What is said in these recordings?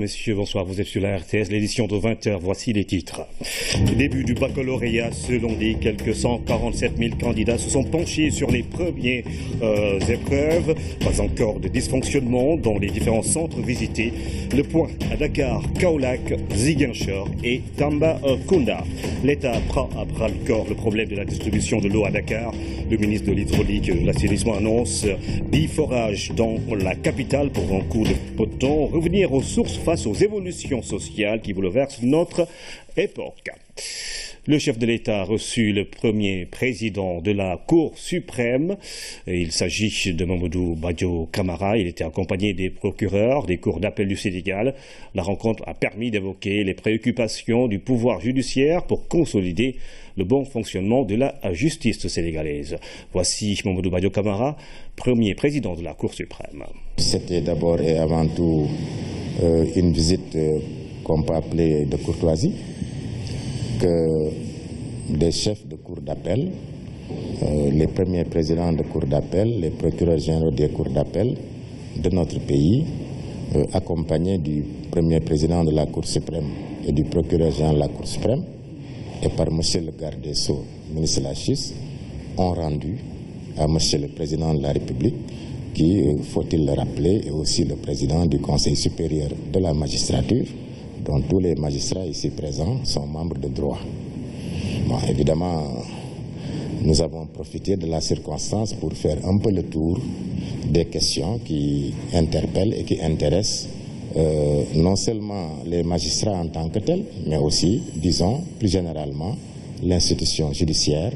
messieurs, bonsoir. Vous êtes sur la RTS, l'édition de 20h. Voici les titres. Début du baccalauréat, selon les quelques 147 000 candidats se sont penchés sur les premières épreuves. Pas encore de dysfonctionnement dans les différents centres visités. Le point à Dakar, Kaolack, Ziguinchor et Tambacounda. L'État prend à bras le corps le problème de la distribution de l'eau à Dakar. Le ministre de l'Hydraulique et de l'Assainissement annonce 10 forages dans la capitale pour un coup de poton. Revenir aux sources face aux évolutions sociales qui bouleversent notre époque. Le chef de l'État a reçu le premier président de la Cour suprême. Il s'agit de Mamadou Badio Camara. Il était accompagné des procureurs des cours d'appel du Sénégal. La rencontre a permis d'évoquer les préoccupations du pouvoir judiciaire pour consolider le bon fonctionnement de la justice sénégalaise. Voici Mamadou Badio Camara, premier président de la Cour suprême. C'était d'abord et avant tout une visite qu'on peut appeler de courtoisie, que des chefs de cour d'appel, les premiers présidents de cour d'appel, les procureurs généraux des cours d'appel de notre pays, accompagnés du premier président de la Cour suprême et du procureur général de la Cour suprême, et par M. le garde des Sceaux, ministre de la Justice, ont rendu à M. le président de la République, qui, faut-il le rappeler, est aussi le président du Conseil supérieur de la magistrature, dont tous les magistrats ici présents sont membres de droit. Bon, évidemment, nous avons profité de la circonstance pour faire un peu le tour des questions qui interpellent et qui intéressent non seulement les magistrats en tant que tels, mais aussi, disons, plus généralement, l'institution judiciaire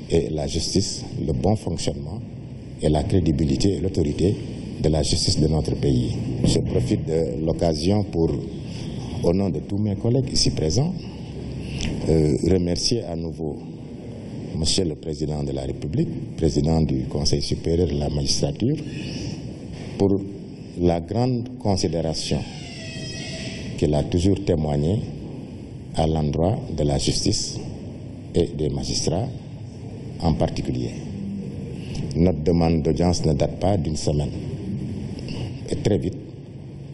et la justice, le bon fonctionnement et la crédibilité et l'autorité de la justice de notre pays. Je profite de l'occasion pour, au nom de tous mes collègues ici présents, remercier à nouveau Monsieur le Président de la République, Président du Conseil supérieur de la magistrature, pour la grande considération qu'il a toujours témoignée à l'endroit de la justice et des magistrats en particulier. Notre demande d'audience ne date pas d'une semaine. Et très vite,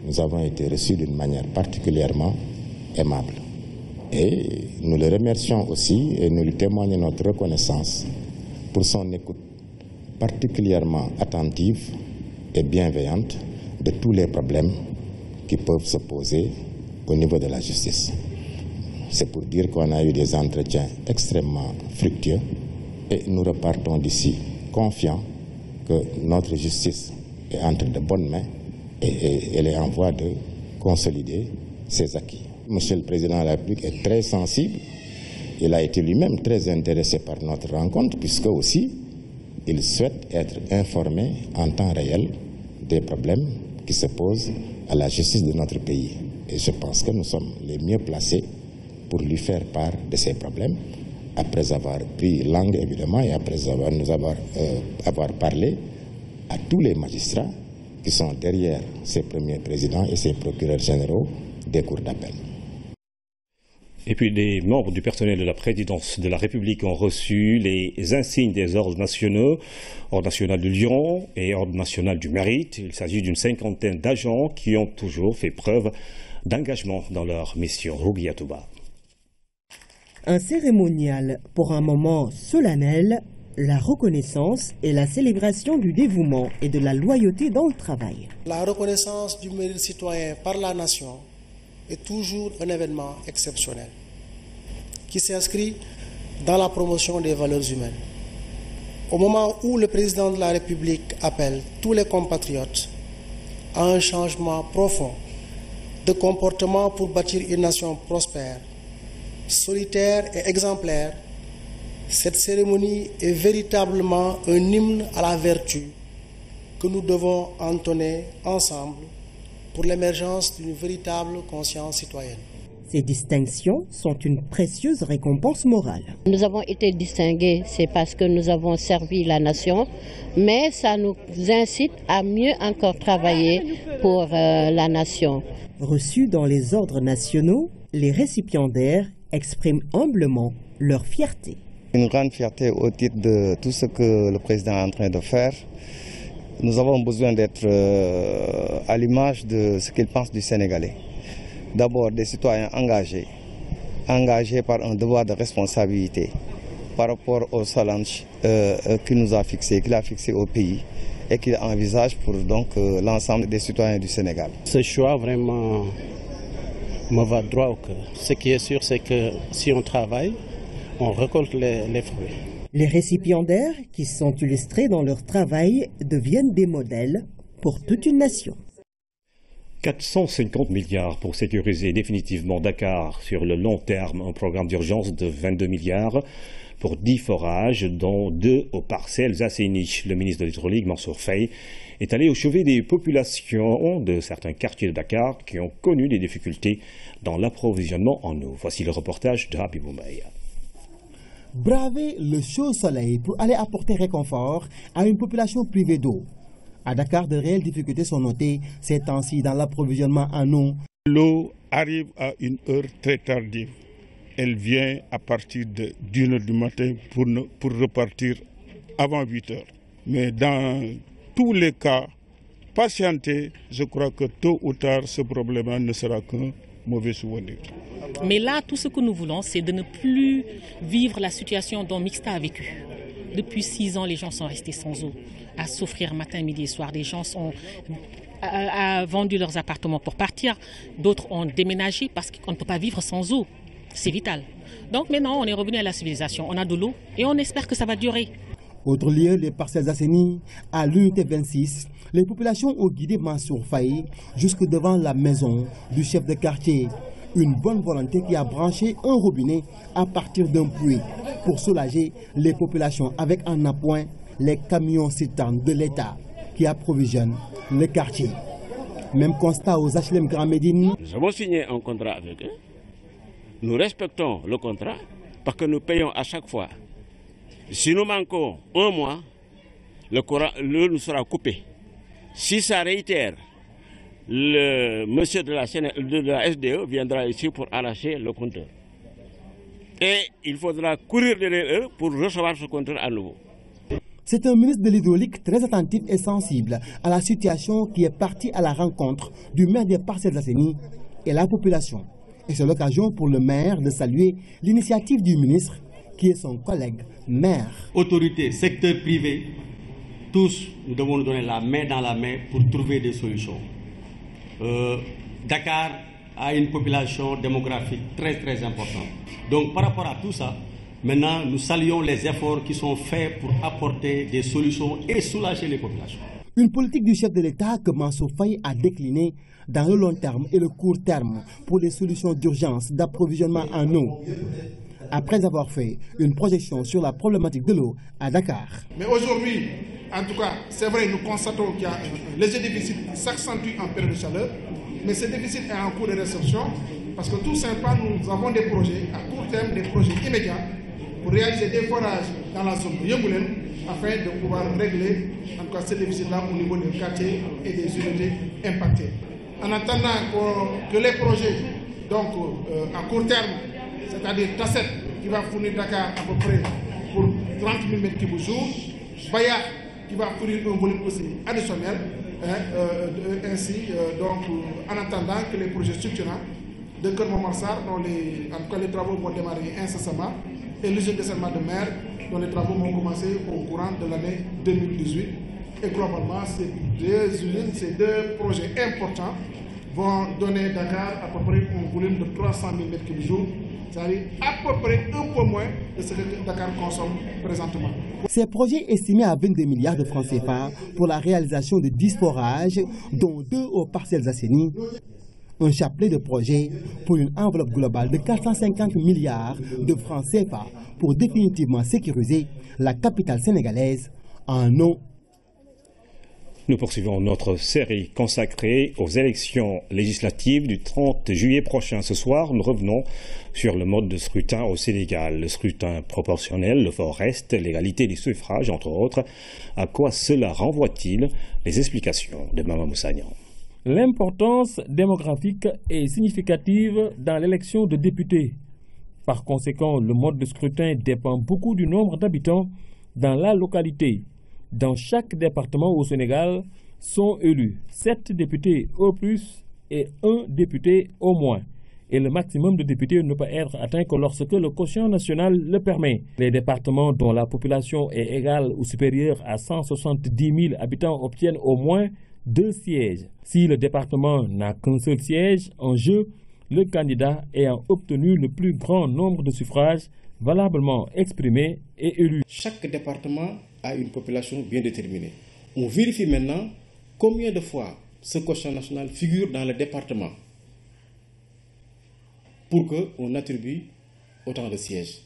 nous avons été reçus d'une manière particulièrement aimable. Et nous le remercions aussi et nous lui témoignons notre reconnaissance pour son écoute particulièrement attentive et bienveillante de tous les problèmes qui peuvent se poser au niveau de la justice. C'est pour dire qu'on a eu des entretiens extrêmement fructueux et nous repartons d'ici confiants que notre justice est entre de bonnes mains et elle est en voie de consolider ses acquis. Monsieur le Président de la République est très sensible. Il a été lui-même très intéressé par notre rencontre puisque aussi il souhaite être informé en temps réel des problèmes qui se posent à la justice de notre pays. Et je pense que nous sommes les mieux placés pour lui faire part de ces problèmes, après avoir pris langue évidemment et après avoir parlé à tous les magistrats qui sont derrière ces premiers présidents et ces procureurs généraux des cours d'appel. Et puis des membres du personnel de la présidence de la République ont reçu les insignes des ordres nationaux, Ordre national du Lion et Ordre national du Mérite. Il s'agit d'une cinquantaine d'agents qui ont toujours fait preuve d'engagement dans leur mission. Rougiatouba. Un cérémonial pour un moment solennel, la reconnaissance et la célébration du dévouement et de la loyauté dans le travail. La reconnaissance du mérite citoyen par la nation est toujours un événement exceptionnel qui s'inscrit dans la promotion des valeurs humaines. Au moment où le président de la République appelle tous les compatriotes à un changement profond de comportement pour bâtir une nation prospère, solitaire et exemplaire, cette cérémonie est véritablement un hymne à la vertu que nous devons entonner ensemble pour l'émergence d'une véritable conscience citoyenne. Ces distinctions sont une précieuse récompense morale. Nous avons été distingués, c'est parce que nous avons servi la nation, mais ça nous incite à mieux encore travailler pour la nation. Reçus dans les ordres nationaux, les récipiendaires expriment humblement leur fierté. Une grande fierté au titre de tout ce que le président est en train de faire. Nous avons besoin d'être à l'image de ce qu'il pense du Sénégalais. d'abord des citoyens engagés par un devoir de responsabilité par rapport au challenge qu'il a fixé au pays et qu'il envisage pour l'ensemble des citoyens du Sénégal. Ce choix vraiment me va droit au cœur. Ce qui est sûr, c'est que si on travaille, on récolte les fruits. Les récipiendaires qui sont illustrés dans leur travail deviennent des modèles pour toute une nation. 450 milliards pour sécuriser définitivement Dakar sur le long terme, un programme d'urgence de 22 milliards pour 10 forages, dont 2 aux parcelles assainies. Le ministre de l'Hydraulique, Mansour Faye, est allé au chevet des populations de certains quartiers de Dakar qui ont connu des difficultés dans l'approvisionnement en eau. Voici le reportage de Habib Mbaye. Braver le chaud soleil pour aller apporter réconfort à une population privée d'eau. À Dakar, de réelles difficultés sont notées ces temps-ci dans l'approvisionnement en eau. L'eau arrive à une heure très tardive. Elle vient à partir de 1h du matin pour repartir avant 8h. Mais dans tous les cas, patienter, je crois que tôt ou tard, ce problème ne sera qu'un mauvais souvenir. Mais là, tout ce que nous voulons, c'est de ne plus vivre la situation dont Mixta a vécu. Depuis 6 ans, les gens sont restés sans eau, à souffrir matin, midi et soir. Les gens ont vendu leurs appartements pour partir. D'autres ont déménagé parce qu'on ne peut pas vivre sans eau. C'est vital. Donc maintenant, on est revenu à la civilisation. On a de l'eau et on espère que ça va durer. Autre lieu, les parcelles assainies, à l'unité 26, les populations ont guidé Mansour Faye jusque devant la maison du chef de quartier. Une bonne volonté qui a branché un robinet à partir d'un puits pour soulager les populations avec en appoint les camions citernes de l'État qui approvisionnent le quartier. Même constat aux HLM Grand Médine. Nous avons signé un contrat avec eux. Nous respectons le contrat parce que nous payons à chaque fois. Si nous manquons un mois, l'eau nous sera coupé. Si ça réitère, le monsieur de la SDE viendra ici pour arracher le compteur. Et il faudra courir derrière eux pour recevoir ce compteur à nouveau. C'est un ministre de l'Hydraulique très attentif et sensible à la situation qui est parti à la rencontre du maire des parcelles assainies et la population. Et c'est l'occasion pour le maire de saluer l'initiative du ministre qui est son collègue maire. Autorités, secteur privé, tous nous devons nous donner la main dans la main pour trouver des solutions. Dakar a une population démographique très importante. Donc par rapport à tout ça, maintenant nous saluons les efforts qui sont faits pour apporter des solutions et soulager les populations. Une politique du chef de l'État que Mansour Faye a déclinée dans le long terme et le court terme pour les solutions d'urgence d'approvisionnement en eau. Après avoir fait une projection sur la problématique de l'eau à Dakar. Mais aujourd'hui, en tout cas, c'est vrai, nous constatons qu'il y a un léger déficit qui s'accentue en période de chaleur, mais ce déficit est en cours de résorption parce que tout simplement, nous avons des projets à court terme, des projets immédiats pour réaliser des forages dans la zone de Yemboulen afin de pouvoir régler en tout cas ce déficit-là au niveau des quartiers et des unités impactées. En attendant que les projets donc, à court terme, c'est-à-dire Tasset qui va fournir Dakar à peu près pour 30 000 m3 jour, Baya qui va fournir un volume aussi additionnel, ainsi donc en attendant que les projets structurants de Kermamarsar, dont en tout cas les travaux vont démarrer incessamment, et l'usine de dessalement de mer, dont les travaux vont commencer au courant de l'année 2018. Et globalement, ces deux usines, ces deux projets importants vont donner Dakar à peu près un volume de 300 000 m3 jour, c'est-à-dire à peu près un peu moins de ce que Dakar consomme présentement. Ces projets estimés à 22 milliards de francs CFA pour la réalisation de 10 forages, dont 2 aux parcelles assainies. Un chapelet de projets pour une enveloppe globale de 450 milliards de francs CFA pour définitivement sécuriser la capitale sénégalaise en eau. Nous poursuivons notre série consacrée aux élections législatives du 30 juillet prochain. Ce soir, nous revenons sur le mode de scrutin au Sénégal. Le scrutin proportionnel, le fort reste, l'égalité des suffrages, entre autres. À quoi cela renvoie-t-il? Les explications de Mama Moussagnan. L'importance démographique est significative dans l'élection de députés. Par conséquent, le mode de scrutin dépend beaucoup du nombre d'habitants dans la localité. Dans chaque département au Sénégal sont élus 7 députés au plus et 1 député au moins. Et le maximum de députés ne peut être atteint que lorsque le quotient national le permet. Les départements dont la population est égale ou supérieure à 170 000 habitants obtiennent au moins 2 sièges. Si le département n'a qu'un seul siège en jeu, le candidat ayant obtenu le plus grand nombre de suffrages valablement exprimés est élu. Chaque département a une population bien déterminée. On vérifie maintenant combien de fois ce quotient national figure dans le département pour qu'on attribue autant de sièges.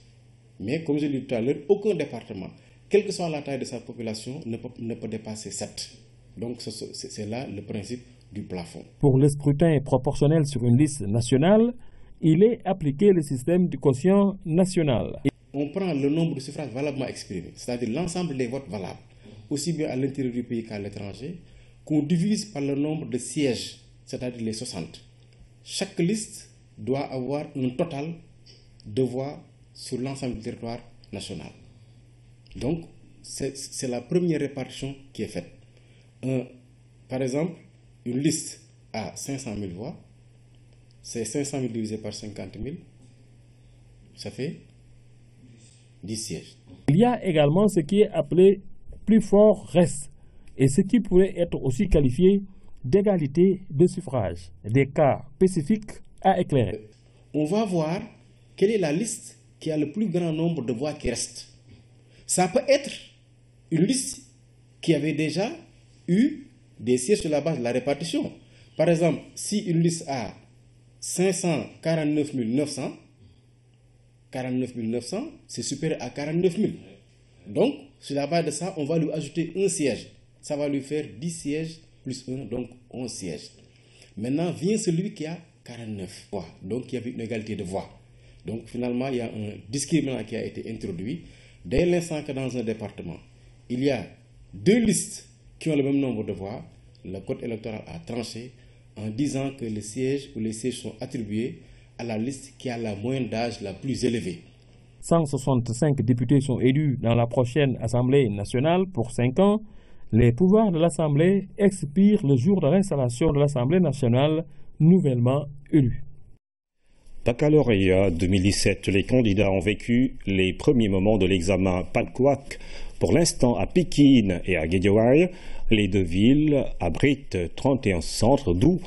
Mais comme je l'ai dit tout à l'heure, aucun département, quelle que soit la taille de sa population, ne peut dépasser 7. Donc c'est là le principe du plafond. Pour le scrutin proportionnel sur une liste nationale, il est appliqué le système du quotient national. On prend le nombre de suffrages valablement exprimés, c'est-à-dire l'ensemble des votes valables, aussi bien à l'intérieur du pays qu'à l'étranger, qu'on divise par le nombre de sièges, c'est-à-dire les 60. Chaque liste doit avoir un total de voix sur l'ensemble du territoire national. Donc, c'est la première répartition qui est faite. Par exemple, une liste à 500 000 voix, c'est 500 000 divisé par 50 000, ça fait 10 sièges. Il y a également ce qui est appelé plus fort reste, et ce qui pourrait être aussi qualifié d'égalité de suffrage, des cas spécifiques à éclairer. On va voir quelle est la liste qui a le plus grand nombre de voix qui restent. Ça peut être une liste qui avait déjà eu des sièges sur la base de la répartition. Par exemple, si une liste a 549 900, 49 900, c'est supérieur à 49 000. Donc, sur la base de ça, on va lui ajouter un siège. Ça va lui faire 10 sièges plus 1, donc 11 sièges. Maintenant, vient celui qui a 49 voix, donc il y avait une égalité de voix. Donc finalement, il y a un discriminant qui a été introduit. Dès l'instant que dans un département, il y a 2 listes qui ont le même nombre de voix, le code électoral a tranché en disant que les sièges ou les sièges sont attribués à la liste qui a la moyenne d'âge la plus élevée. 165 députés sont élus dans la prochaine Assemblée nationale pour 5 ans. Les pouvoirs de l'Assemblée expirent le jour de l'installation de l'Assemblée nationale nouvellement élue. Baccalauréat 2017, les candidats ont vécu les premiers moments de l'examen PALCOAC. Pour l'instant, à Pékin et à Guédiawaye, les 2 villes abritent 31 centres, d'où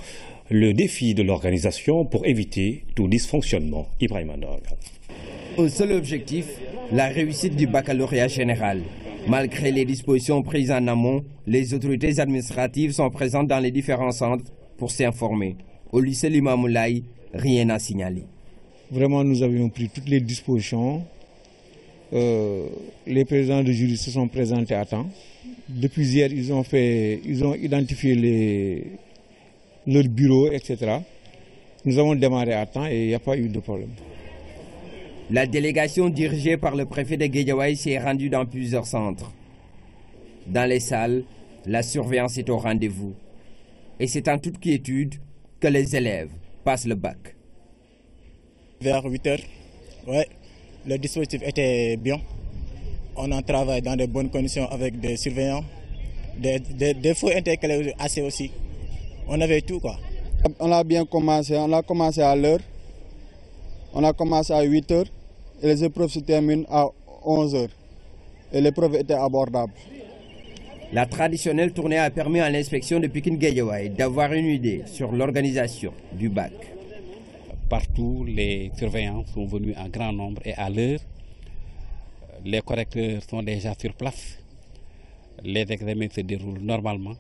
le défi de l'organisation pour éviter tout dysfonctionnement. Ibrahim Andog. Un seul objectif, la réussite du baccalauréat général. Malgré les dispositions prises en amont, les autorités administratives sont présentes dans les différents centres pour s'informer. Au lycée Limamoulaye, rien à signaler. Vraiment, nous avions pris toutes les dispositions. Les présidents de jury se sont présentés à temps. Depuis hier, ils ont identifié leur bureau, etc. Nous avons démarré à temps et il n'y a pas eu de problème. La délégation dirigée par le préfet de Guédiawaye s'est rendue dans plusieurs centres. Dans les salles, la surveillance est au rendez-vous. Et c'est en toute quiétude que les élèves passent le bac. Vers 8 h, ouais, le dispositif était bien. On en travaille dans de bonnes conditions avec des surveillants, des faux intellectuels assez aussi. On avait tout, quoi. On a bien commencé, on a commencé à l'heure. On a commencé à 8 h et les épreuves se terminent à 11 h. Et l'épreuve était abordable. La traditionnelle tournée a permis à l'inspection de Pékin-Guédiawaye d'avoir une idée sur l'organisation du bac. Partout, les surveillants sont venus en grand nombre et à l'heure. Les correcteurs sont déjà sur place. Les examens se déroulent normalement.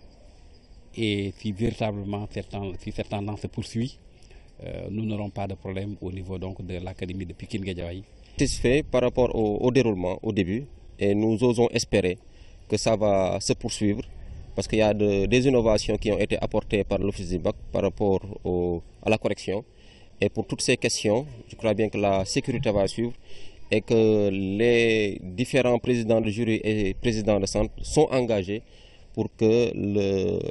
Et si véritablement cette tendance se poursuit, nous n'aurons pas de problème au niveau donc de l'académie de Pékin-Guédiawaye. Satisfait par rapport au déroulement au début et nous osons espérer que ça va se poursuivre parce qu'il y a des innovations qui ont été apportées par l'Office du bac par rapport à la correction. Et pour toutes ces questions, je crois bien que la sécurité va suivre et que les différents présidents de jury et présidents de centre sont engagés pour que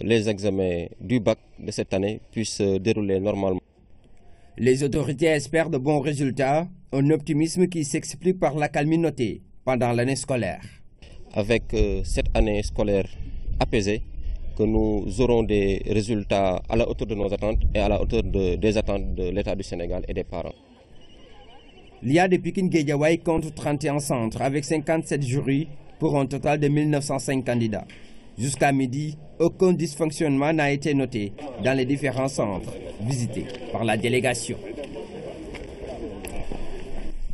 les examens du bac de cette année puissent se dérouler normalement. Les autorités espèrent de bons résultats, un optimisme qui s'explique par l'accalmie notée pendant l'année scolaire. Avec cette année scolaire apaisée, que nous aurons des résultats à la hauteur de nos attentes et à la hauteur des attentes de l'État du Sénégal et des parents. L'IA de Pikine-Guédiawaye compte 31 centres avec 57 jurys pour un total de 1905 candidats. Jusqu'à midi, aucun dysfonctionnement n'a été noté dans les différents centres visités par la délégation.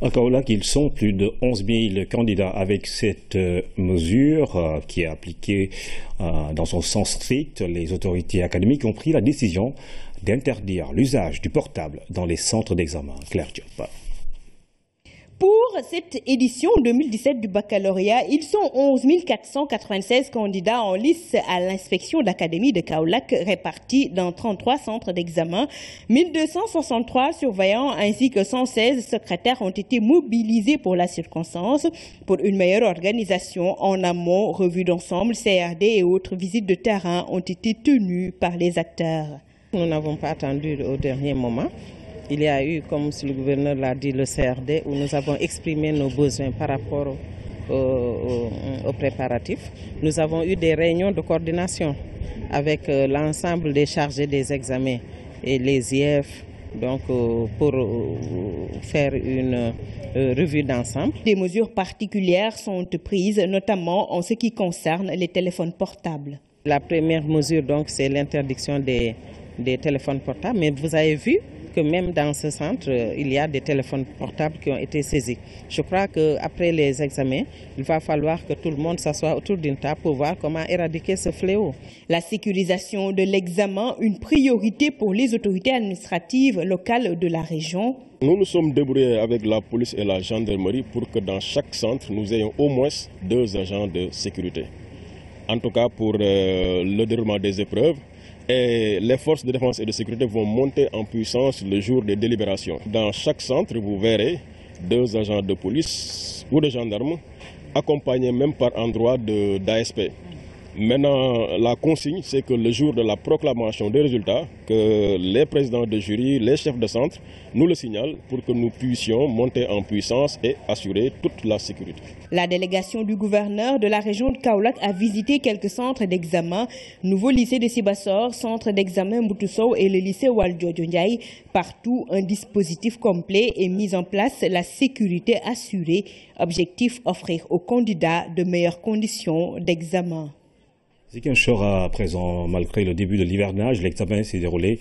À Kaolack, ils sont plus de 11 000 candidats avec cette mesure qui est appliquée dans son sens strict. Les autorités académiques ont pris la décision d'interdire l'usage du portable dans les centres d'examen. Claire Diop. Pour cette édition 2017 du baccalauréat, ils sont 11 496 candidats en lice à l'inspection d'académie de Kaolack répartis dans 33 centres d'examen. 1263 surveillants ainsi que 116 secrétaires ont été mobilisés pour la circonstance. Pour une meilleure organisation en amont, revue d'ensemble, CRD et autres visites de terrain ont été tenues par les acteurs. Nous n'avons pas attendu au dernier moment. Il y a eu, comme le gouverneur l'a dit, le CRD, où nous avons exprimé nos besoins par rapport aux préparatifs. Nous avons eu des réunions de coordination avec l'ensemble des chargés des examens et les IF, donc pour faire une revue d'ensemble. Des mesures particulières sont prises, notamment en ce qui concerne les téléphones portables. La première mesure, donc, c'est l'interdiction des téléphones portables, mais vous avez vu que même dans ce centre, il y a des téléphones portables qui ont été saisis. Je crois qu'après les examens, il va falloir que tout le monde s'assoie autour d'une table pour voir comment éradiquer ce fléau. La sécurisation de l'examen, une priorité pour les autorités administratives locales de la région. Nous nous sommes débrouillés avec la police et la gendarmerie pour que dans chaque centre, nous ayons au moins 2 agents de sécurité. En tout cas pour le déroulement des épreuves. Et les forces de défense et de sécurité vont monter en puissance le jour des délibérations. Dans chaque centre, vous verrez 2 agents de police ou de gendarmes accompagnés même par endroit d'ASP. Maintenant, la consigne, c'est que le jour de la proclamation des résultats, que les présidents de jury, les chefs de centre nous le signalent pour que nous puissions monter en puissance et assurer toute la sécurité. La délégation du gouverneur de la région de Kaolack a visité quelques centres d'examen, nouveau lycée de Sibassor, centre d'examen Mboutoussaou et le lycée Waldjojo Ndiaye. Partout, un dispositif complet est mis en place, la sécurité assurée. Objectif, offrir aux candidats de meilleures conditions d'examen. Ziguinchor à présent, malgré le début de l'hivernage, l'examen s'est déroulé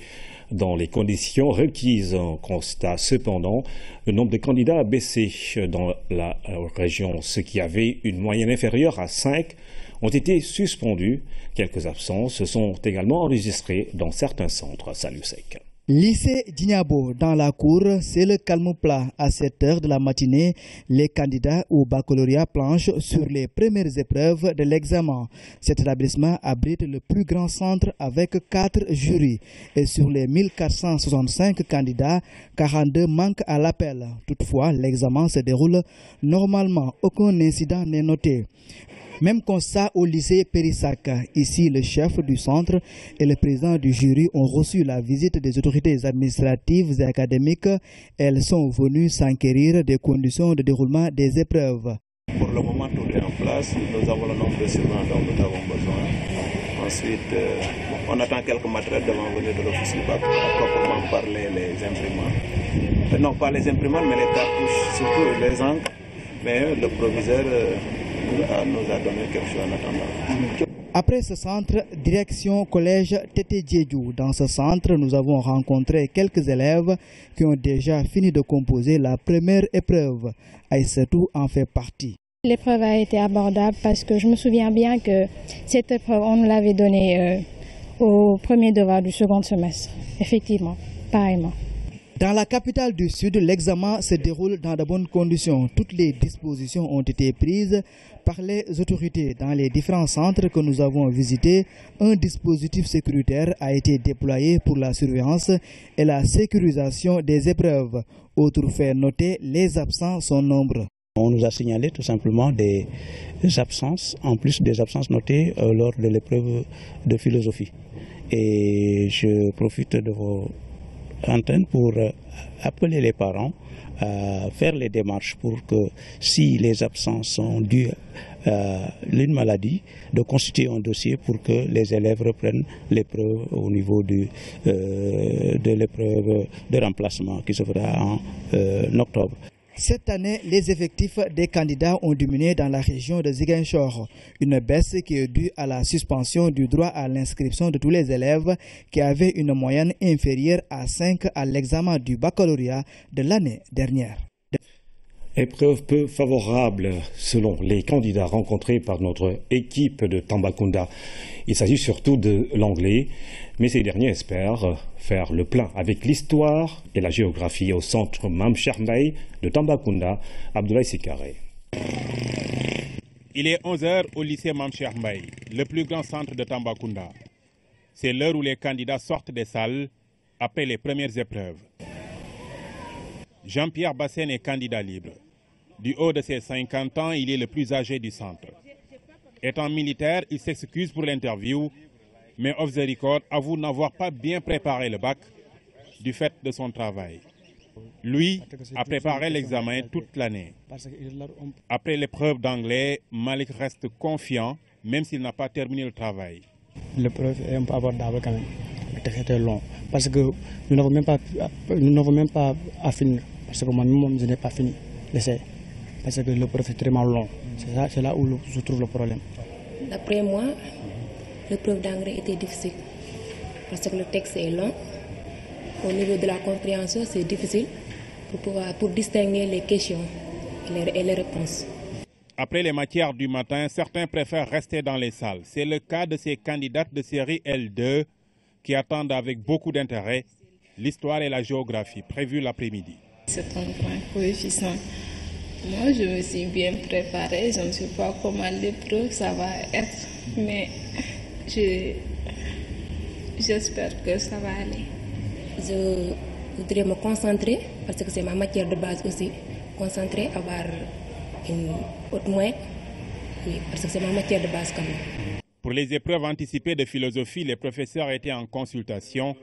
dans les conditions requises. On constate cependant le nombre de candidats a baissé dans la région. Ceux qui avaient une moyenne inférieure à 5 ont été suspendus. Quelques absences se sont également enregistrées dans certains centres. Salut Sec. Lycée d'Ignabo, dans la cour, c'est le calme plat. À 7 heures de la matinée, les candidats au baccalauréat planchent sur les premières épreuves de l'examen. Cet établissement abrite le plus grand centre avec 4 jurys. Et sur les 1465 candidats, 42 manquent à l'appel. Toutefois, l'examen se déroule normalement. Aucun incident n'est noté. Même constat au lycée Périssac. Ici, le chef du centre et le président du jury ont reçu la visite des autorités administratives et académiques. Elles sont venues s'enquérir des conditions de déroulement des épreuves. Pour le moment, tout est en place. Nous avons le nombre de surveillants dont nous avons besoin. Ensuite, on attend quelques matériels devant venir de l'office du bac, à proprement parler les imprimantes. Non, pas les imprimantes, mais les cartouches, surtout les encres. Mais le proviseur nous a donné quelque chose en attendant. Après ce centre, direction collège Tété Diédiou. Dans ce centre, nous avons rencontré quelques élèves qui ont déjà fini de composer la première épreuve. Aïssatou en fait partie. L'épreuve a été abordable parce que je me souviens bien que cette épreuve, on nous l'avait donnée au premier devoir du second semestre. Effectivement, pareillement. Dans la capitale du Sud, l'examen se déroule dans de bonnes conditions. Toutes les dispositions ont été prises par les autorités. Dans les différents centres que nous avons visités, un dispositif sécuritaire a été déployé pour la surveillance et la sécurisation des épreuves. Autre fait noté, les absents sont nombreux. On nous a signalé tout simplement des absences, en plus des absences notées lors de l'épreuve de philosophie. Et je profite de vos antenne pour appeler les parents à faire les démarches pour que si les absences sont dues à une maladie, de constituer un dossier pour que les élèves reprennent l'épreuve au niveau de l'épreuve de remplacement qui se fera en octobre. Cette année, les effectifs des candidats ont diminué dans la région de Ziguinchor. Une baisse qui est due à la suspension du droit à l'inscription de tous les élèves qui avaient une moyenne inférieure à 5 à l'examen du baccalauréat de l'année dernière. Épreuve peu favorable selon les candidats rencontrés par notre équipe de Tambacounda. Il s'agit surtout de l'anglais, mais ces derniers espèrent faire le plein avec l'histoire et la géographie au centre Mam Chermbaye de Tambacounda. Abdoulaye Sikaré. Il est 11h au lycée Mam Chermbaye, le plus grand centre de Tambacounda. C'est l'heure où les candidats sortent des salles après les premières épreuves. Jean-Pierre Bassène est candidat libre. Du haut de ses 50 ans, il est le plus âgé du centre. Étant militaire, il s'excuse pour l'interview, mais off the record avoue n'avoir pas bien préparé le bac du fait de son travail. Lui a préparé l'examen toute l'année. Après l'épreuve d'anglais, Malik reste confiant, même s'il n'a pas terminé le travail. L'épreuve est un peu abordable quand même, c'était long, parce que nous n'avons même pas à finir, parce que moi-même je n'ai pas fini l'essai, parce que l'épreuve est très long. C'est là où se trouve le problème. D'après moi, l'épreuve d'anglais était difficile, parce que le texte est long. Au niveau de la compréhension, c'est difficile pour distinguer les questions et les réponses. Après les matières du matin, certains préfèrent rester dans les salles. C'est le cas de ces candidates de série L2 qui attendent avec beaucoup d'intérêt l'histoire et la géographie prévues l'après-midi. C'est un point coefficient. Moi, je me suis bien préparée. Je ne sais pas comment l'épreuve ça va être, mais j'espère que ça va aller. Je voudrais me concentrer, parce que c'est ma matière de base aussi, concentrer, avoir une haute moyenne, oui, parce que c'est ma matière de base quand même. Pour les épreuves anticipées de philosophie, les professeurs étaient en consultation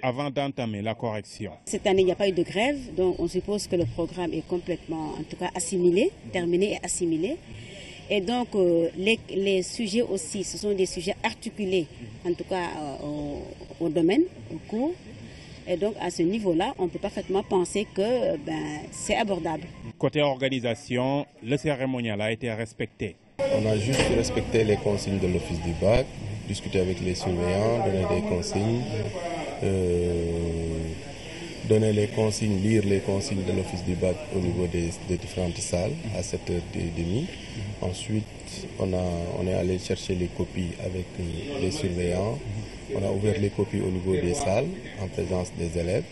avant d'entamer la correction. Cette année, il n'y a pas eu de grève, donc on suppose que le programme est complètement, en tout cas, assimilé, terminé et assimilé. Et donc, les sujets aussi, ce sont des sujets articulés, en tout cas, au domaine, au cours. Et donc, à ce niveau-là, on peut parfaitement penser que c'est abordable. Côté organisation, le cérémonial a été respecté. On a juste respecté les consignes de l'office du bac, discuté avec les surveillants, donner les consignes, lire les consignes de l'office du bac au niveau des différentes salles à 7h30. Ensuite, on est allé chercher les copies avec les surveillants. On a ouvert les copies au niveau des salles en présence des élèves.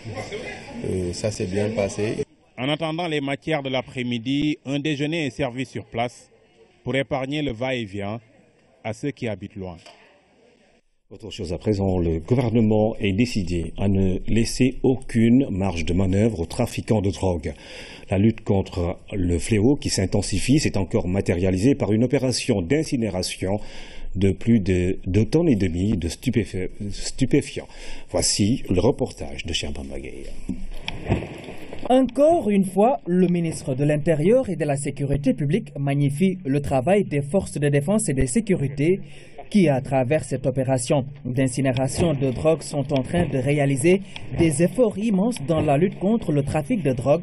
Ça s'est bien passé. En attendant les matières de l'après-midi, un déjeuner est servi sur place pour épargner le va-et-vient à ceux qui habitent loin. Autre chose à présent, le gouvernement est décidé à ne laisser aucune marge de manœuvre aux trafiquants de drogue. La lutte contre le fléau qui s'intensifie s'est encore matérialisée par une opération d'incinération de plus de 2,5 tonnes de stupéfiants. Voici le reportage de Chiambamagay. Encore une fois, le ministre de l'Intérieur et de la Sécurité publique magnifie le travail des forces de défense et de sécurité qui, à travers cette opération d'incinération de drogue, sont en train de réaliser des efforts immenses dans la lutte contre le trafic de drogue.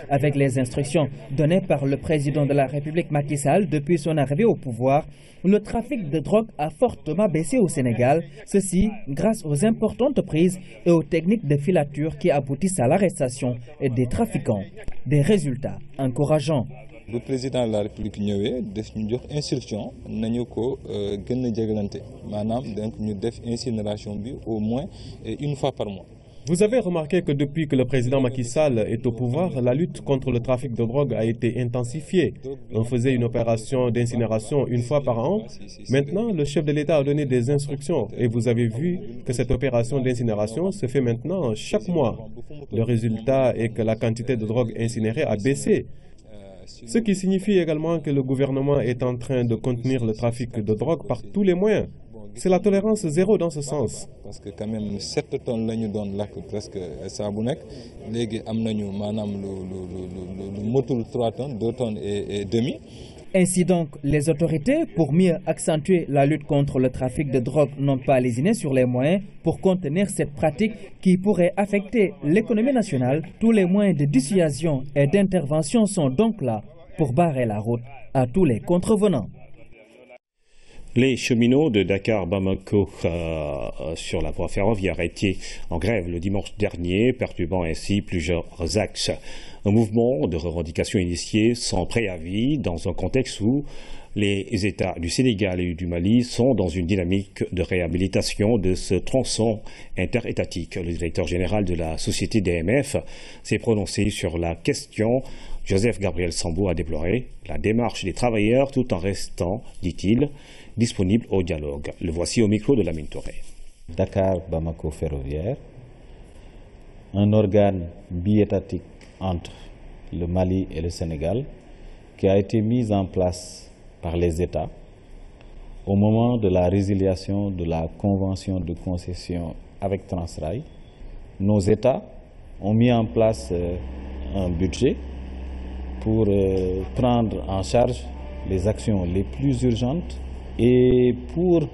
Avec les instructions données par le président de la République Macky Sall depuis son arrivée au pouvoir, le trafic de drogue a fortement baissé au Sénégal, ceci grâce aux importantes prises et aux techniques de filature qui aboutissent à l'arrestation des trafiquants. Des résultats encourageants. Le président de la République ñëwee def ñu jox instruction nañu ko gën a jégalante maanaam donc ñu def incinération bi au moins une fois par mois. Vous avez remarqué que depuis que le président Macky Sall est au pouvoir, la lutte contre le trafic de drogue a été intensifiée. On faisait une opération d'incinération une fois par an. Maintenant, le chef de l'État a donné des instructions et vous avez vu que cette opération d'incinération se fait maintenant chaque mois. Le résultat est que la quantité de drogue incinérée a baissé. Ce qui signifie également que le gouvernement est en train de contenir le trafic de drogue par tous les moyens. C'est la tolérance zéro dans ce sens. Parce que quand même 7 tonnes la ñu doon lakk presque saa bu nekk léegi am nañu maanaam lu motul 3 tonnes 2 tonnes et demi. Ainsi donc, les autorités, pour mieux accentuer la lutte contre le trafic de drogue, n'ont pas lésiné sur les moyens pour contenir cette pratique qui pourrait affecter l'économie nationale. Tous les moyens de dissuasion et d'intervention sont donc là pour barrer la route à tous les contrevenants. Les cheminots de Dakar-Bamako sur la voie ferroviaire étaient en grève le dimanche dernier, perturbant ainsi plusieurs axes. Un mouvement de revendication initié sans préavis dans un contexte où les États du Sénégal et du Mali sont dans une dynamique de réhabilitation de ce tronçon interétatique. Le directeur général de la société DMF s'est prononcé sur la question. Joseph Gabriel Sambou a déploré la démarche des travailleurs tout en restant, dit-il, disponible au dialogue. Le voici au micro de Lamine Touré. Dakar-Bamako ferroviaire, un organe biétatique entre le Mali et le Sénégal qui a été mis en place par les États au moment de la résiliation de la convention de concession avec Transrail. Nos États ont mis en place un budget pour prendre en charge les actions les plus urgentes et pour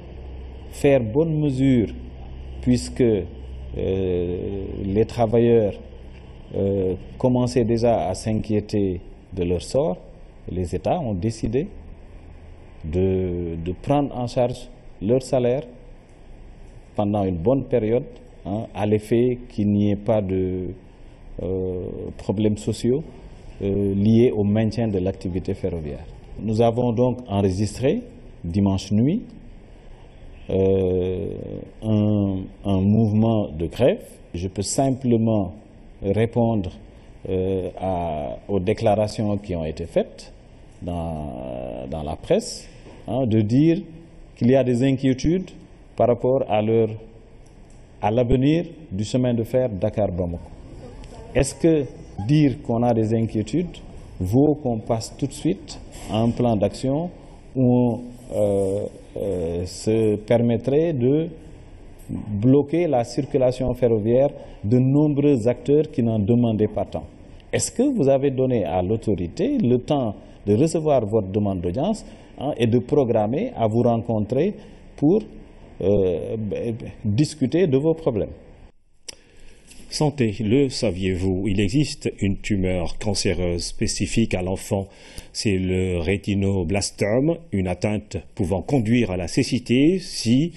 faire bonne mesure, puisque les travailleurs commençaient déjà à s'inquiéter de leur sort, les États ont décidé de prendre en charge leur salaire pendant une bonne période, à l'effet qu'il n'y ait pas de problèmes sociaux liés au maintien de l'activité ferroviaire. Nous avons donc enregistré dimanche nuit un mouvement de grève. Je peux simplement répondre aux déclarations qui ont été faites dans la presse, de dire qu'il y a des inquiétudes par rapport à l'avenir du chemin de fer Dakar-Bamako. Est-ce que dire qu'on a des inquiétudes vaut qu'on passe tout de suite à un plan d'action où on se permettrait de bloquer la circulation ferroviaire de nombreux acteurs qui n'en demandaient pas tant? Est-ce que vous avez donné à l'autorité le temps de recevoir votre demande d'audience et de programmer à vous rencontrer pour discuter de vos problèmes? Santé, le saviez-vous? Il existe une tumeur cancéreuse spécifique à l'enfant. C'est le rétinoblastome, une atteinte pouvant conduire à la cécité si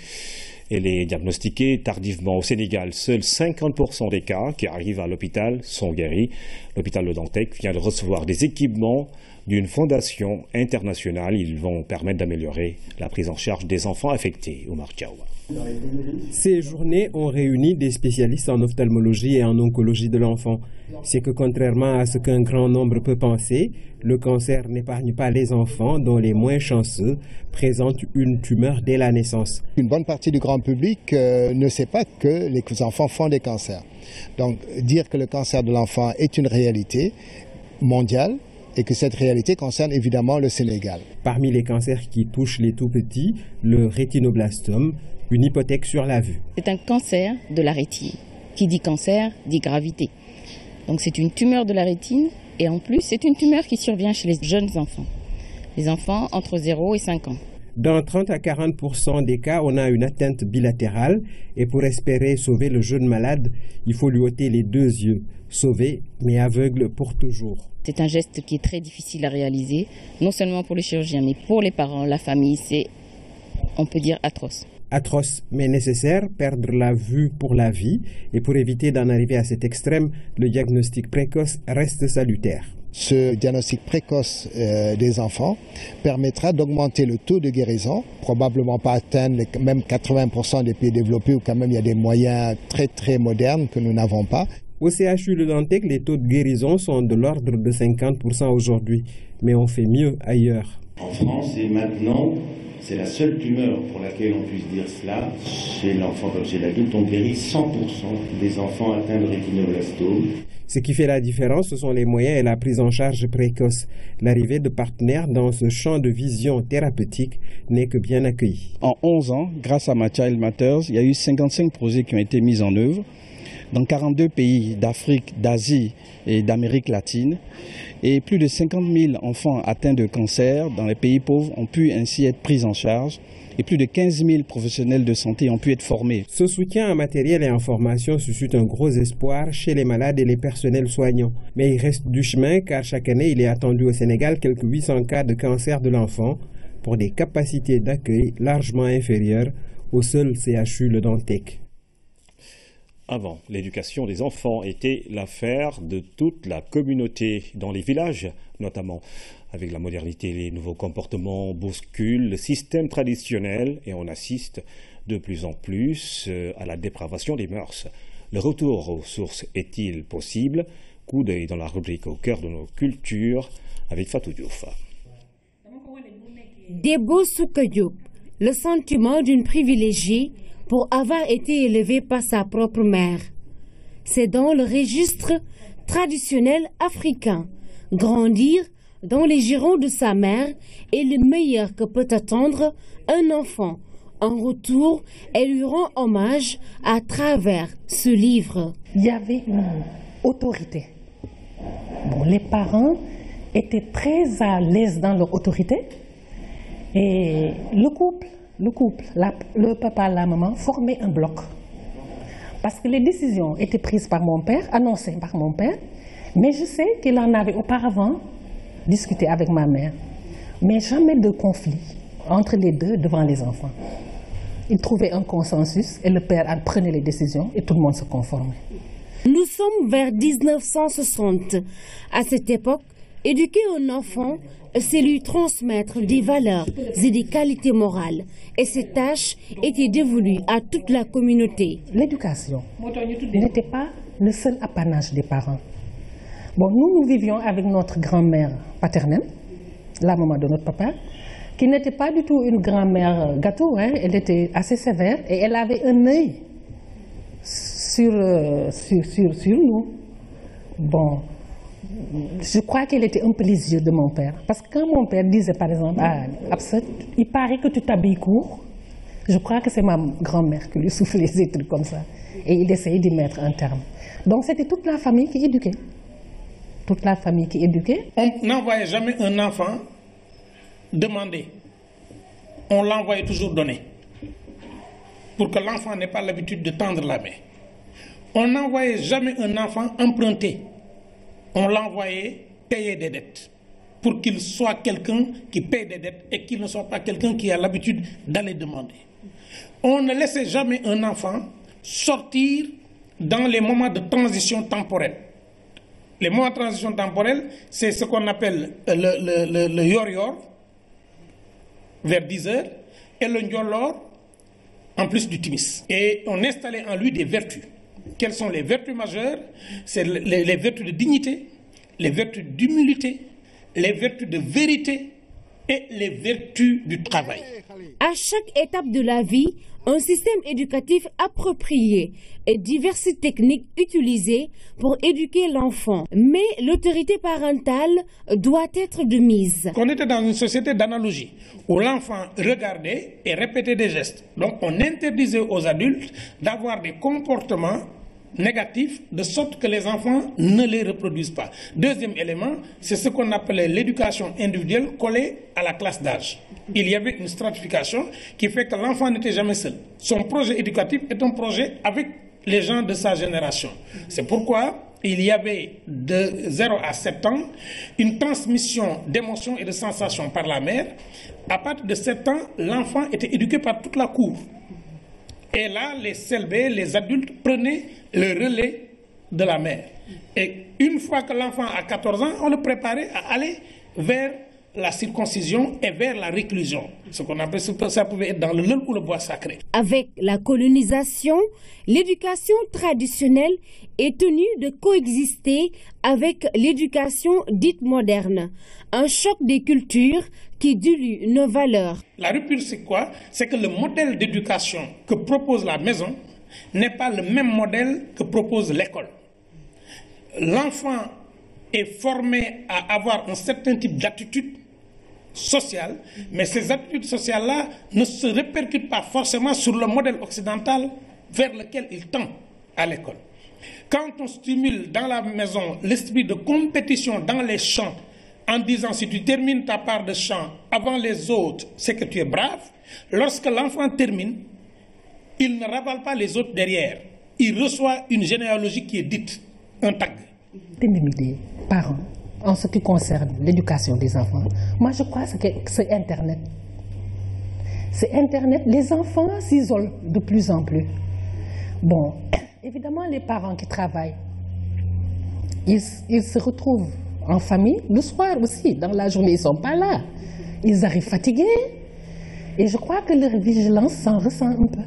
elle est diagnostiquée tardivement. Au Sénégal, seuls 50% des cas qui arrivent à l'hôpital sont guéris. L'hôpital Le Dantec vient de recevoir des équipements d'une fondation internationale. Ils vont permettre d'améliorer la prise en charge des enfants affectés. Oumar Diawa. Ces journées ont réuni des spécialistes en ophtalmologie et en oncologie de l'enfant. C'est que contrairement à ce qu'un grand nombre peut penser, le cancer n'épargne pas les enfants dont les moins chanceux présentent une tumeur dès la naissance. Une bonne partie du grand public ne sait pas que les enfants font des cancers. Donc dire que le cancer de l'enfant est une réalité mondiale et que cette réalité concerne évidemment le Sénégal. Parmi les cancers qui touchent les tout-petits, le rétinoblastome, une hypothèque sur la vue. C'est un cancer de la rétine. Qui dit cancer dit gravité. Donc c'est une tumeur de la rétine et en plus c'est une tumeur qui survient chez les jeunes enfants. Les enfants entre 0 et 5 ans. Dans 30 à 40% des cas, on a une atteinte bilatérale et pour espérer sauver le jeune malade, il faut lui ôter les 2 yeux. Sauvé mais aveugle pour toujours. C'est un geste qui est très difficile à réaliser, non seulement pour le chirurgien mais pour les parents, la famille, c'est, on peut dire, atroce. Atroce mais nécessaire, perdre la vue pour la vie et pour éviter d'en arriver à cet extrême, le diagnostic précoce reste salutaire. Ce diagnostic précoce des enfants permettra d'augmenter le taux de guérison, probablement pas atteindre même 80% des pays développés où quand même il y a des moyens très très modernes que nous n'avons pas. Au CHU Le Dantec, les taux de guérison sont de l'ordre de 50% aujourd'hui, mais on fait mieux ailleurs. En France et maintenant, c'est la seule tumeur pour laquelle on puisse dire cela. Chez l'enfant comme chez l'adulte, on guérit 100% des enfants atteints de rétinoblastome. Ce qui fait la différence, ce sont les moyens et la prise en charge précoce. L'arrivée de partenaires dans ce champ de vision thérapeutique n'est que bien accueillie. En 11 ans, grâce à My Child Matters, il y a eu 55 projets qui ont été mis en œuvre dans 42 pays d'Afrique, d'Asie et d'Amérique latine. Et plus de 50 000 enfants atteints de cancer dans les pays pauvres ont pu ainsi être pris en charge. Et plus de 15 000 professionnels de santé ont pu être formés. Ce soutien en matériel et en formation suscite un gros espoir chez les malades et les personnels soignants. Mais il reste du chemin car chaque année, il est attendu au Sénégal quelques 800 cas de cancer de l'enfant pour des capacités d'accueil largement inférieures au seul CHU Le Dantec. Avant, l'éducation des enfants était l'affaire de toute la communauté, dans les villages notamment. Avec la modernité, les nouveaux comportements bousculent le système traditionnel et on assiste de plus en plus à la dépravation des mœurs. Le retour aux sources est-il possible? Coup d'œil dans la rubrique Au cœur de nos cultures avec Fatou Diouf. Debo Souka Diop, le sentiment d'une privilégiée pour avoir été élevée par sa propre mère. C'est dans le registre traditionnel africain. Grandir dans les girons de sa mère est le meilleur que peut attendre un enfant. En retour, elle lui rend hommage à travers ce livre. Il y avait une autorité. Bon, les parents étaient très à l'aise dans leur autorité. Et le couple, le papa, la maman, formaient un bloc. Parce que les décisions étaient prises par mon père, annoncées par mon père, mais je sais qu'il en avait auparavant discuté avec ma mère. Mais jamais de conflit entre les deux devant les enfants. Ils trouvaient un consensus et le père prenait les décisions et tout le monde se conformait. Nous sommes vers 1960. À cette époque, éduquer un enfant, c'est lui transmettre des valeurs et des qualités morales. Et cette tâche était dévolue à toute la communauté. L'éducation n'était pas le seul apanage des parents. Bon, nous vivions avec notre grand-mère paternelle, la maman de notre papa, qui n'était pas du tout une grand-mère gâteau, hein. Elle était assez sévère et elle avait un œil sur nous. Bon, je crois qu'elle était un peu les yeux de mon père. Parce que quand mon père disait par exemple, Absat, il paraît que tu t'habilles court, je crois que c'est ma grand-mère qui lui soufflait des trucs comme ça. Et il essayait d'y mettre un terme. Donc c'était toute la famille qui éduquait. Toute la famille qui éduquait. On n'envoyait jamais un enfant demander. On l'envoyait toujours donner. Pour que l'enfant n'ait pas l'habitude de tendre la main. On n'envoyait jamais un enfant emprunter. On l'envoyait payer des dettes. Pour qu'il soit quelqu'un qui paye des dettes et qu'il ne soit pas quelqu'un qui a l'habitude d'aller demander. On ne laissait jamais un enfant sortir dans les moments de transition temporelle. Les moments de transition temporelle, c'est ce qu'on appelle le yor-yor, vers 10 heures, et le ndiolor, en plus du timis. Et on installait en lui des vertus. Quelles sont les vertus majeures? C'est les vertus de dignité, les vertus d'humilité, les vertus de vérité et les vertus du travail. À chaque étape de la vie, un système éducatif approprié et diverses techniques utilisées pour éduquer l'enfant. Mais l'autorité parentale doit être de mise. On était dans une société d'analogie où l'enfant regardait et répétait des gestes. Donc on interdisait aux adultes d'avoir des comportements négatifs de sorte que les enfants ne les reproduisent pas. Deuxième élément, c'est ce qu'on appelait l'éducation individuelle collée à la classe d'âge. Il y avait une stratification qui fait que l'enfant n'était jamais seul. Son projet éducatif est un projet avec les gens de sa génération. C'est pourquoi il y avait de 0 à 7 ans une transmission d'émotions et de sensations par la mère. À partir de 7 ans, l'enfant était éduqué par toute la cour. Et là, les CLB, les adultes, prenaient le relais de la mère. Et une fois que l'enfant a 14 ans, on le préparait à aller vers la circoncision et vers la réclusion. Ce qu'on appelle, ça pouvait être dans le lin ou le bois sacré. Avec la colonisation, l'éducation traditionnelle est tenue de coexister avec l'éducation dite moderne. Un choc des cultures qui dilue nos valeurs. La rupture, c'est quoi? C'est que le modèle d'éducation que propose la maison n'est pas le même modèle que propose l'école. l'enfant est formé à avoir un certain type d'attitude sociale, mais ces attitudes sociales-là ne se répercutent pas forcément sur le modèle occidental vers lequel il tend à l'école. Quand on stimule dans la maison l'esprit de compétition dans les champs, en disant si tu termines ta part de chant avant les autres, c'est que tu es brave, lorsque l'enfant termine, il ne ravale pas les autres derrière. Il reçoit une généalogie qui est dite, un tag. Des parents, en ce qui concerne l'éducation des enfants, moi je crois que c'est Internet. C'est Internet, les enfants s'isolent de plus en plus. Bon, évidemment les parents qui travaillent, ils se retrouvent en famille, le soir aussi, dans la journée, ils ne sont pas là. Ils arrivent fatigués. Et je crois que leur vigilance s'en ressent un peu.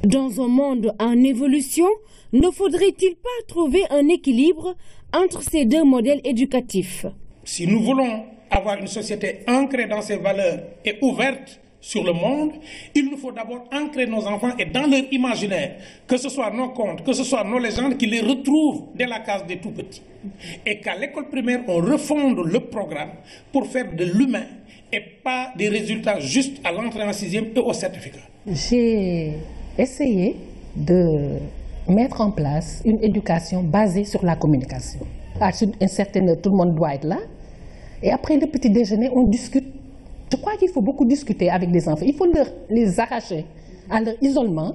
Dans un monde en évolution, ne faudrait-il pas trouver un équilibre entre ces deux modèles éducatifs? Si nous voulons avoir une société ancrée dans ses valeurs et ouverte sur le monde, il nous faut d'abord ancrer nos enfants et dans leur imaginaire, que ce soit nos contes, que ce soit nos légendes, qu'ils les retrouvent dès la case des tout-petits. Et qu'à l'école primaire, on refonde le programme pour faire de l'humain et pas des résultats juste à l'entrée en sixième et au certificat. J'ai essayé de mettre en place une éducation basée sur la communication. À une certaine heure, tout le monde doit être là. Et après le petit déjeuner, on discute. Je crois qu'il faut beaucoup discuter avec les enfants. Il faut les arracher à leur isolement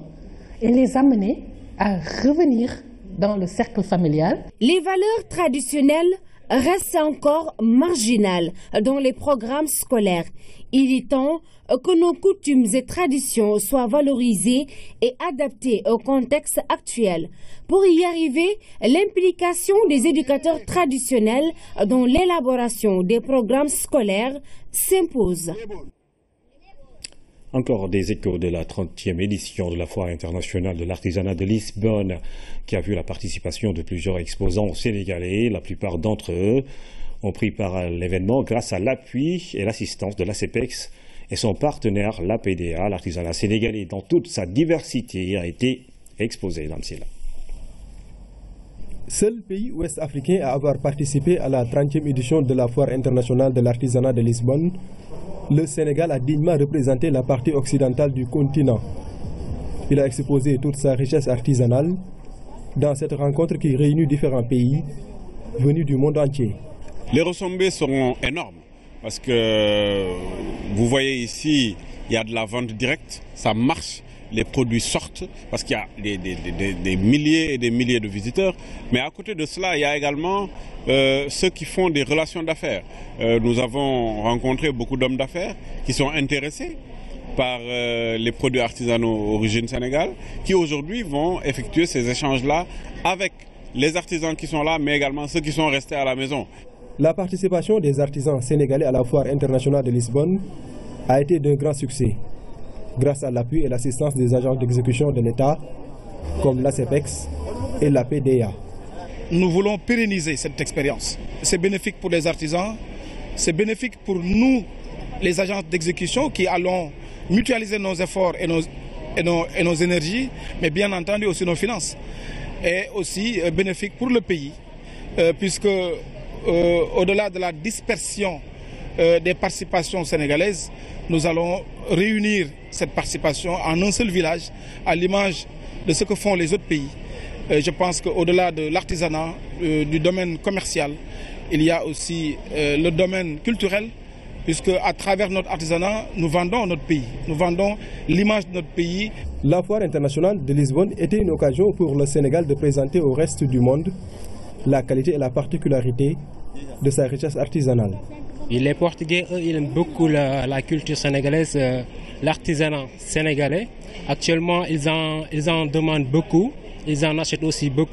et les amener à revenir dans le cercle familial. Les valeurs traditionnelles restent encore marginales dans les programmes scolaires. Il est temps que nos coutumes et traditions soient valorisées et adaptées au contexte actuel. Pour y arriver, l'implication des éducateurs traditionnels dans l'élaboration des programmes scolaires s'impose. Encore des échos de la 30e édition de la Foire internationale de l'artisanat de Lisbonne, qui a vu la participation de plusieurs exposants sénégalais. La plupart d'entre eux ont pris part à l'événement grâce à l'appui et l'assistance de l'ACEPEX et son partenaire, l'APDA. L'artisanat sénégalais, dans toute sa diversité, a été exposé. Seul pays ouest-africain à avoir participé à la 30e édition de la Foire internationale de l'artisanat de Lisbonne, le Sénégal a dignement représenté la partie occidentale du continent. Il a exposé toute sa richesse artisanale dans cette rencontre qui réunit différents pays venus du monde entier. Les retombées seront énormes parce que vous voyez ici, il y a de la vente directe, ça marche, les produits sortent parce qu'il y a des milliers et des milliers de visiteurs. Mais à côté de cela, il y a également ceux qui font des relations d'affaires. Nous avons rencontré beaucoup d'hommes d'affaires qui sont intéressés par les produits artisanaux origine Sénégal, qui aujourd'hui vont effectuer ces échanges-là avec les artisans qui sont là, mais également ceux qui sont restés à la maison. La participation des artisans sénégalais à la Foire internationale de Lisbonne a été d'un grand succès, grâce à l'appui et l'assistance des agents d'exécution de l'État, comme l'ACEPEX et l'APDA. Nous voulons pérenniser cette expérience. C'est bénéfique pour les artisans, c'est bénéfique pour nous, les agents d'exécution, qui allons mutualiser nos efforts et nos énergies, mais bien entendu aussi nos finances. Et aussi bénéfique pour le pays, puisque au-delà de la dispersion des participations sénégalaises, nous allons réunir cette participation en un seul village, à l'image de ce que font les autres pays. Je pense qu'au-delà de l'artisanat, du domaine commercial, il y a aussi le domaine culturel, puisque à travers notre artisanat, nous vendons notre pays, nous vendons l'image de notre pays. La Foire internationale de Lisbonne était une occasion pour le Sénégal de présenter au reste du monde la qualité et la particularité de sa richesse artisanale. Les Portugais, eux, ils aiment beaucoup la culture sénégalaise, l'artisanat sénégalais. Actuellement, ils en demandent beaucoup, ils en achètent aussi beaucoup.